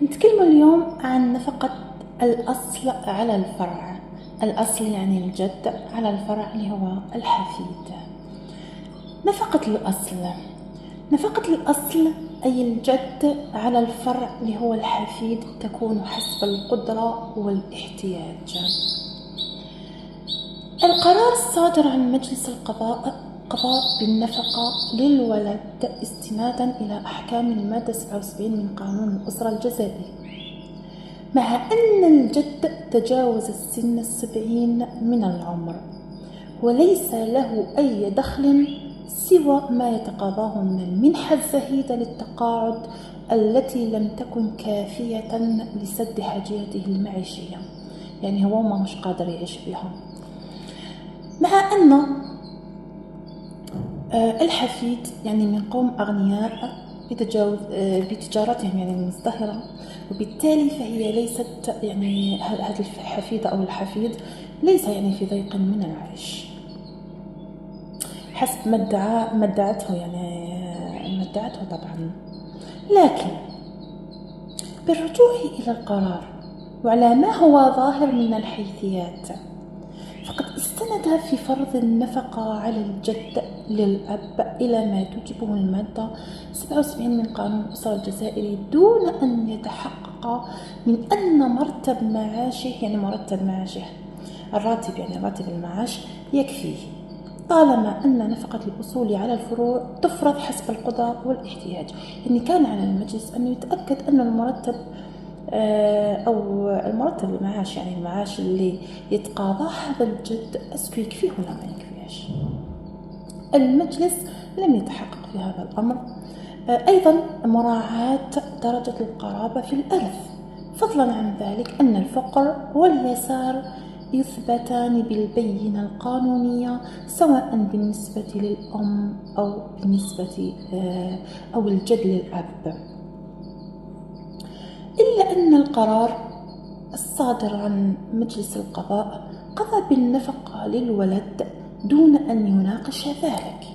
نتكلم اليوم عن نفقة الأصل على الفرع. الأصل يعني الجد على الفرع اللي هو الحفيد. نفقة الأصل أي الجد على الفرع اللي هو الحفيد تكون حسب القدرة والاحتياج. القرار الصادر عن مجلس القضاء بالنفقة للولد استنادا إلى أحكام المادة 77 من قانون الأسرة الجزائري، مع أن الجد تجاوز السن 70 من العمر وليس له أي دخل سوى ما يتقاضاه من المنحة الزهيدة للتقاعد التي لم تكن كافية لسد حاجياته المعيشية، يعني هو ما مش قادر يعيش بها. مع أن الحفيد يعني من قوم أغنياء بتجارتهم يعني المزدهرة، وبالتالي فهي ليست يعني هذه الحفيدة أو الحفيد ليس يعني في ضيق من العيش حسب ما ادعته طبعا. لكن بالرجوع إلى القرار وعلى ما هو ظاهر من الحيثيات، فقد استند في فرض النفقة على الجد للأب إلى ما توجبه المادة 77 من قانون الأسرة الجزائري، دون أن يتحقق من أن مرتب معاشه الراتب، يعني راتب المعاش يكفيه، طالما أن نفقة الأصول على الفروع تفرض حسب القدرة والاحتياج. يعني كان على المجلس أن يتأكد أن المرتب أو المرتب المعاش، يعني المعاش اللي يتقاضاه هذا الجد أسكو يكفيه ولا ما يكفيهش. المجلس لم يتحقق في هذا الأمر. أيضا مراعاة درجة القرابة في الإرث، فضلا عن ذلك أن الفقر واليسار يثبتان بالبينة القانونية سواء بالنسبة للأم أو بالنسبة أو الجد للأب، إلا أن القرار الصادر عن مجلس القضاء قضى بالنفقة للولد دون أن يناقش ذلك،